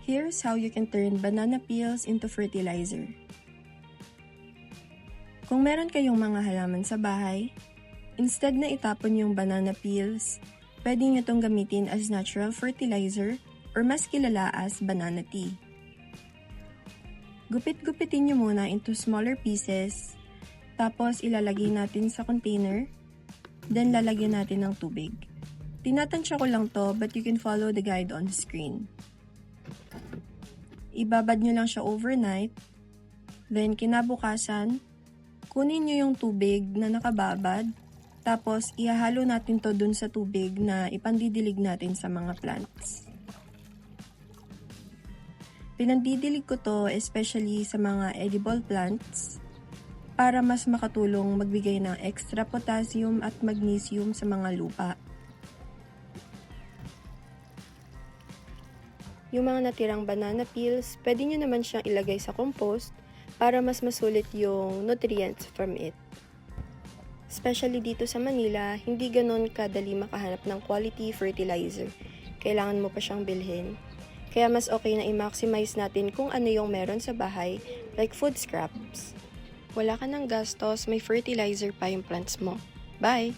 Here's how you can turn banana peels into fertilizer. Kung meron kayong mga halaman sa bahay, instead na itapon yung banana peels, pwede nyo itong gamitin as natural fertilizer or mas kilala as banana tea. Gupit-gupitin nyo muna into smaller pieces, tapos ilalagay natin sa container, then lalagyan natin ng tubig. Tinatansya ko lang to but you can follow the guide on the screen. Ibabad nyo lang siya overnight, then kinabukasan, kunin nyo yung tubig na nakababad, tapos ihahalo natin to dun sa tubig na ipandidilig natin sa mga plants. Pinandidilig ko to especially sa mga edible plants para mas makatulong magbigay ng extra potassium at magnesium sa mga lupa. Yung mga natirang banana peels, pwede nyo naman siyang ilagay sa compost para mas masulit yung nutrients from it. Especially dito sa Manila, hindi ganon kadali makahanap ng quality fertilizer. Kailangan mo pa siyang bilhin. Kaya mas okay na i-maximize natin kung ano yung meron sa bahay, like food scraps. Wala ka ng gastos, may fertilizer pa yung plants mo. Bye!